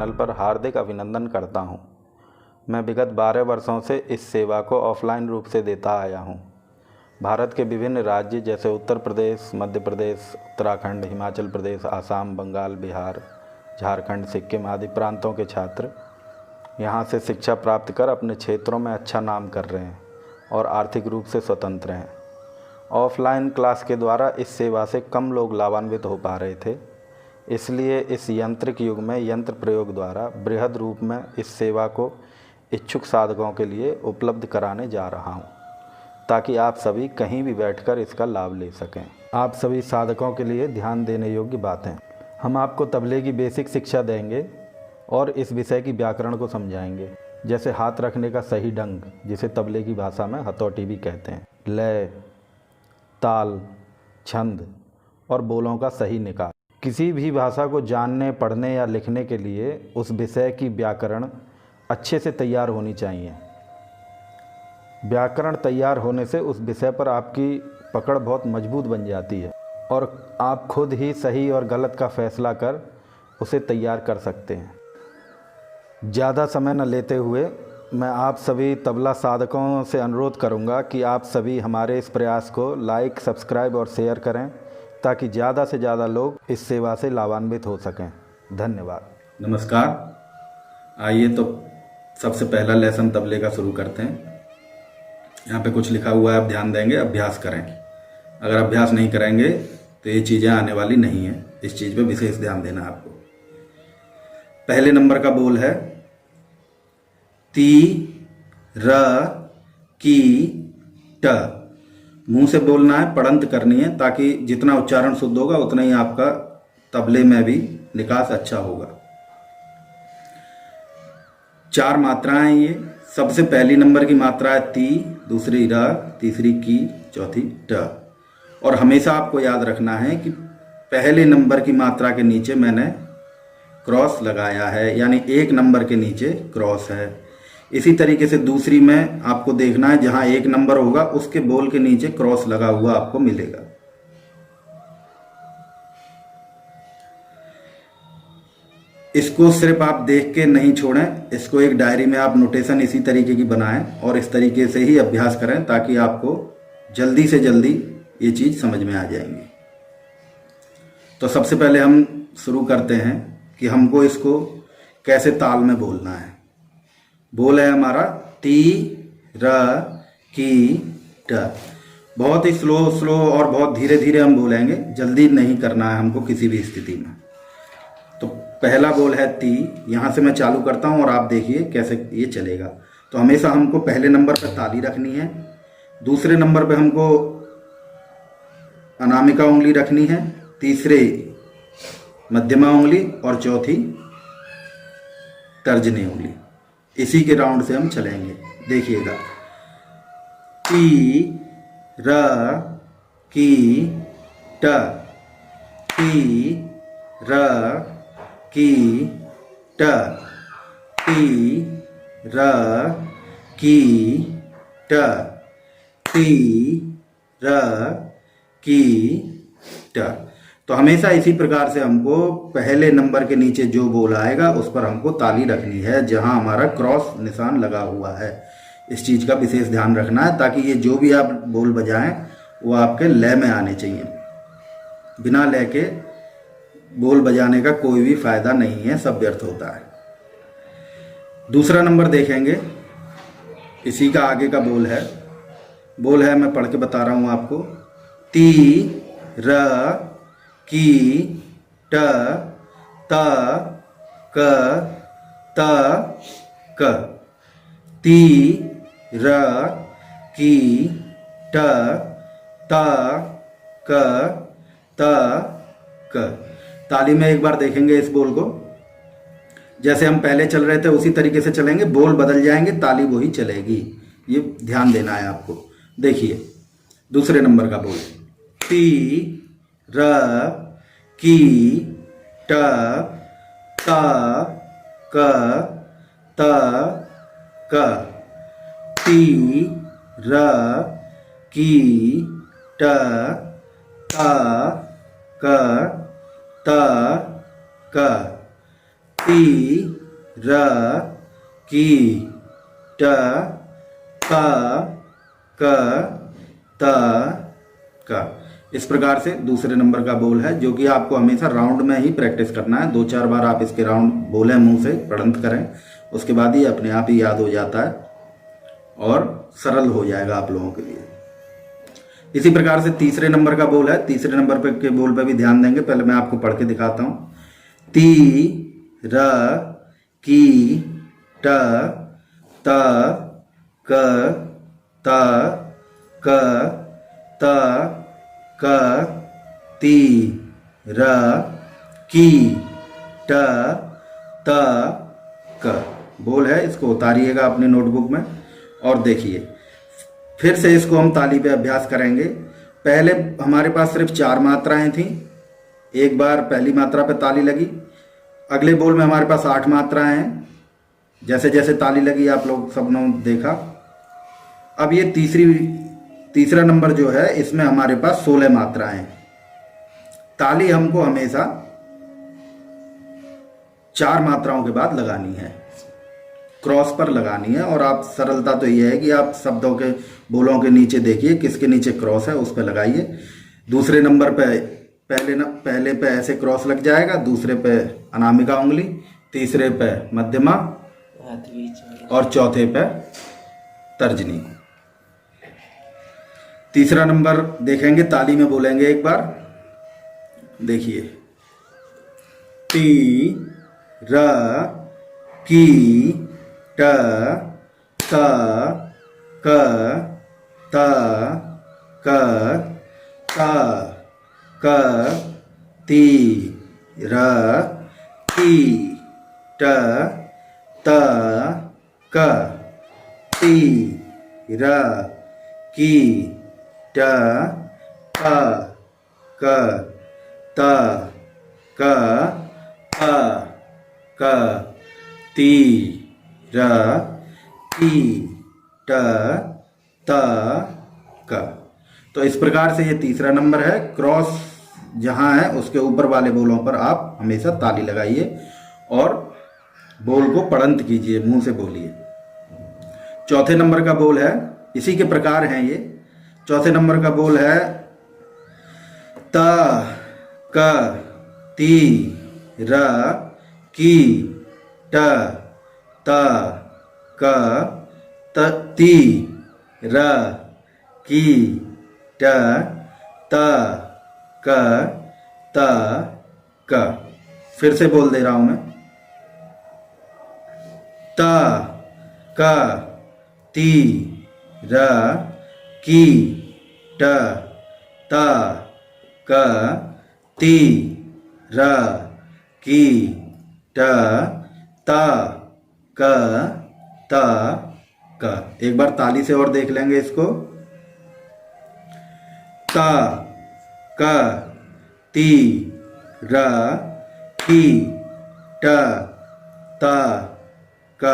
Channel पर हार्दिक अभिनंदन करता हूं। मैं विगत 12 वर्षों से इस सेवा को ऑफलाइन रूप से देता आया हूं। भारत के विभिन्न राज्य जैसे उत्तर प्रदेश, मध्य प्रदेश, उत्तराखंड, हिमाचल प्रदेश, आसाम, बंगाल, बिहार, झारखंड, सिक्किम आदि प्रांतों के छात्र यहां से शिक्षा प्राप्त कर अपने क्षेत्रों में अच्छा नाम कर रहे हैं और आर्थिक रूप से स्वतंत्र हैं। ऑफलाइन क्लास के द्वारा इस सेवा से कम लोग लाभान्वित हो पा रहे थे, इसलिए इस यांत्रिक युग में यंत्र प्रयोग द्वारा बृहद रूप में इस सेवा को इच्छुक साधकों के लिए उपलब्ध कराने जा रहा हूं, ताकि आप सभी कहीं भी बैठकर इसका लाभ ले सकें। आप सभी साधकों के लिए ध्यान देने योग्य बातें। हम आपको तबले की बेसिक शिक्षा देंगे और इस विषय की व्याकरण को समझाएंगे, जैसे हाथ रखने का सही ढंग, जिसे तबले की भाषा में हथौटी भी कहते हैं, लय, ताल, छंद और बोलों का सही निकाल। किसी भी भाषा को जानने, पढ़ने या लिखने के लिए उस विषय की व्याकरण अच्छे से तैयार होनी चाहिए। व्याकरण तैयार होने से उस विषय पर आपकी पकड़ बहुत मजबूत बन जाती है और आप खुद ही सही और गलत का फैसला कर उसे तैयार कर सकते हैं। ज़्यादा समय न लेते हुए मैं आप सभी तबला साधकों से अनुरोध करूंगा कि आप सभी हमारे इस प्रयास को लाइक, सब्सक्राइब और शेयर करें, ताकि ज़्यादा से ज़्यादा लोग इस सेवा से लाभान्वित हो सकें। धन्यवाद। नमस्कार। आइए तो सबसे पहला लेसन तबले का शुरू करते हैं। यहाँ पे कुछ लिखा हुआ है, आप ध्यान देंगे, अभ्यास करें। अगर अभ्यास नहीं करेंगे तो ये चीज़ें आने वाली नहीं हैं। इस चीज़ पे विशेष ध्यान देना है आपको। पहले नंबर का बोल है ती र की ट। मुंह से बोलना है, पढ़ंत करनी है, ताकि जितना उच्चारण शुद्ध होगा उतना ही आपका तबले में भी निकास अच्छा होगा। 4 मात्राएं ये। सबसे पहली नंबर की मात्रा है ती, दूसरी र, तीसरी की, चौथी ट। और हमेशा आपको याद रखना है कि पहले नंबर की मात्रा के नीचे मैंने क्रॉस लगाया है, यानी 1 नंबर के नीचे क्रॉस है। इसी तरीके से दूसरी में आपको देखना है, जहां 1 नंबर होगा उसके बोल के नीचे क्रॉस लगा हुआ आपको मिलेगा। इसको सिर्फ आप देख के नहीं छोड़ें, इसको एक डायरी में आप नोटेशन इसी तरीके की बनाएं और इस तरीके से ही अभ्यास करें, ताकि आपको जल्दी से जल्दी ये चीज समझ में आ जाएंगी। तो सबसे पहले हम शुरू करते हैं कि हमको इसको कैसे ताल में बोलना है। बोल है हमारा ती र की ट। बहुत ही स्लो और बहुत धीरे धीरे हम बोलेंगे, जल्दी नहीं करना है हमको किसी भी स्थिति में। तो पहला बोल है ती। यहां से मैं चालू करता हूं और आप देखिए कैसे ये चलेगा। तो हमेशा हमको पहले नंबर पर ताली रखनी है, दूसरे नंबर पे हमको अनामिका उंगली रखनी है, तीसरे मध्यमा उंगली और चौथी तर्जनी उंगली। इसी के राउंड से हम चलेंगे, देखिएगा। ती र की ट, ती र की ट, ती र की ट, ती र की ट। तो हमेशा इसी प्रकार से हमको पहले नंबर के नीचे जो बोल आएगा उस पर हमको ताली रखनी है, जहां हमारा क्रॉस निशान लगा हुआ है। इस चीज का विशेष ध्यान रखना है, ताकि ये जो भी आप बोल बजाएं वो आपके लय में आने चाहिए। बिना लय के बोल बजाने का कोई भी फायदा नहीं है, सब व्यर्थ होता है। दूसरा नंबर देखेंगे, इसी का आगे का बोल है। बोल है, मैं पढ़ के बता रहा हूं आपको। ती र की ट, त क, त क। ती र की ट, त क, त क। ताली में एक बार देखेंगे इस बोल को। जैसे हम पहले चल रहे थे उसी तरीके से चलेंगे, बोल बदल जाएंगे, ताली वही चलेगी। ये ध्यान देना है आपको। देखिए दूसरे नंबर का बोल। ती र की ट, त क, त क। ती र की ट, त क, त क। ती र की ट क क त क। इस प्रकार से दूसरे नंबर का बोल है, जो कि आपको हमेशा राउंड में ही प्रैक्टिस करना है। 2-4 बार आप इसके राउंड बोलें, मुंह से पढ़ंत करें, उसके बाद ही अपने आप ही याद हो जाता है और सरल हो जाएगा आप लोगों के लिए। इसी प्रकार से तीसरे नंबर का बोल है। तीसरे नंबर पे के बोल पे भी ध्यान देंगे। पहले मैं आपको पढ़ के दिखाता हूँ। ती र की ट त क त क त क ती र की ट त क बोल है। इसको उतारिएगा अपने नोटबुक में और देखिए। फिर से इसको हम ताली पे अभ्यास करेंगे। पहले हमारे पास सिर्फ 4 मात्राएं थी। एक बार पहली मात्रा पे ताली लगी। अगले बोल में हमारे पास 8 मात्राएं हैं। जैसे जैसे ताली लगी आप लोग सब ने देखा। अब ये तीसरा नंबर जो है, इसमें हमारे पास 16 मात्राएं हैं। ताली हमको हमेशा 4 मात्राओं के बाद लगानी है, क्रॉस पर लगानी है। और आप सरलता तो ये है कि आप शब्दों के बोलों के नीचे देखिए किसके नीचे क्रॉस है, उस पर लगाइए। दूसरे नंबर पे पहले पे ऐसे क्रॉस लग जाएगा, दूसरे पे अनामिका उंगली, तीसरे पे मध्यमा और चौथे पे तर्जनी। तीसरा नंबर देखेंगे, ताली में बोलेंगे एक बार। देखिए, ती र की ट त क त क त क ती र की ट त क ती र की ट त क त क त क ती र की ट त क। तो इस प्रकार से ये तीसरा नंबर है। क्रॉस जहां है उसके ऊपर वाले बोलों पर आप हमेशा ताली लगाइए और बोल को पढ़ंत कीजिए, मुंह से बोलिए। चौथे नंबर का बोल है, इसी के प्रकार हैं ये। चौथे नंबर का बोल है त क ती र की ट त क त ती र की ट त क त क। फिर से बोल दे रहा हूं मैं। त क ती र की ट त क ती र की ट त क त क। एक बार ताली से और देख लेंगे इसको। त क ती र की ट त क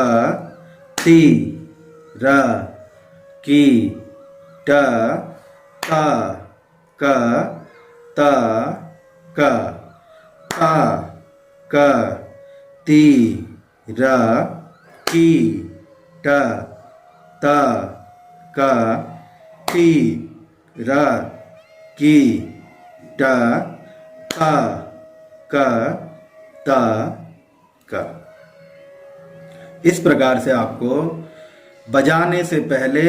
ती र की ट त क त क त क ती र की ट त क ती र की ट त क त क। इस प्रकार से आपको बजाने से पहले,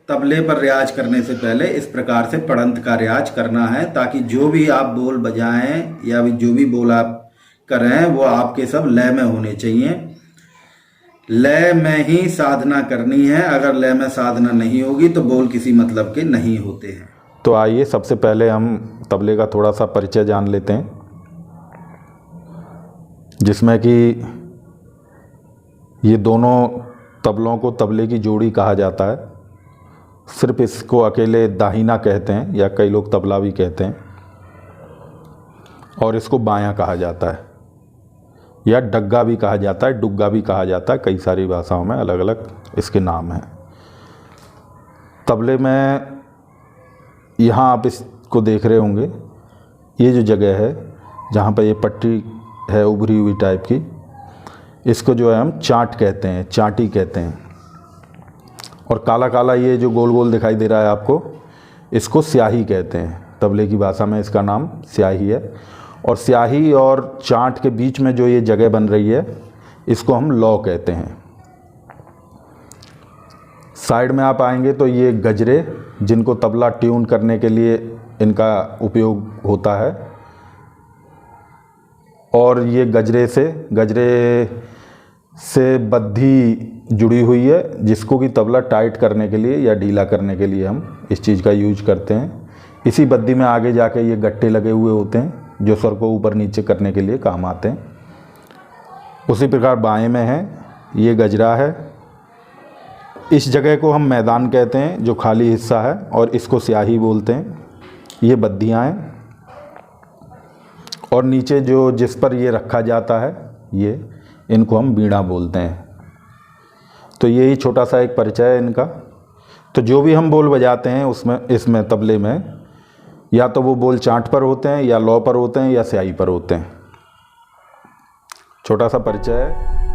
तबले पर रियाज करने से पहले इस प्रकार से पढ़ंत का रियाज करना है, ताकि जो भी आप बोल बजाएं या जो भी बोल आप कर रहे हैं वो आपके सब लय में होने चाहिए। लय में ही साधना करनी है। अगर लय में साधना नहीं होगी तो बोल किसी मतलब के नहीं होते हैं। तो आइए सबसे पहले हम तबले का थोड़ा सा परिचय जान लेते हैं, जिसमें कि ये दोनों तबलों को तबले की जोड़ी कहा जाता है। सिर्फ इसको अकेले दाहिना कहते हैं या कई लोग तबला भी कहते हैं, और इसको बायां कहा जाता है या डग्गा भी कहा जाता है, डुग्गा भी कहा जाता है। कई सारी भाषाओं में अलग अलग इसके नाम हैं। तबले में यहाँ आप इसको देख रहे होंगे, ये जो जगह है जहाँ पर ये पट्टी है उभरी हुई टाइप की, इसको जो है हम चाट कहते हैं, चाटी कहते हैं। और काला काला ये जो गोल गोल दिखाई दे रहा है आपको, इसको स्याही कहते हैं। तबले की भाषा में इसका नाम स्याही है। और स्याही और चाट के बीच में जो ये जगह बन रही है, इसको हम लौ कहते हैं। साइड में आप आएंगे तो ये गजरे, जिनको तबला ट्यून करने के लिए इनका उपयोग होता है। और ये गजरे से बद्धी जुड़ी हुई है, जिसको कि तबला टाइट करने के लिए या ढीला करने के लिए हम इस चीज़ का यूज करते हैं। इसी बद्धी में आगे जाके ये गट्टे लगे हुए होते हैं, जो स्वर को ऊपर नीचे करने के लिए काम आते हैं। उसी प्रकार बाएं में है, ये गजरा है। इस जगह को हम मैदान कहते हैं, जो खाली हिस्सा है, और इसको स्याही बोलते हैं। ये बद्धियाँ हैं। और नीचे जो जिस पर ये रखा जाता है, ये इनको हम बीड़ा बोलते हैं। तो यही छोटा सा एक परिचय है इनका। तो जो भी हम बोल बजाते हैं इसमें तबले में, या तो वो बोल चाट पर होते हैं, या लौ पर होते हैं, या स्याही पर होते हैं। छोटा सा परिचय है।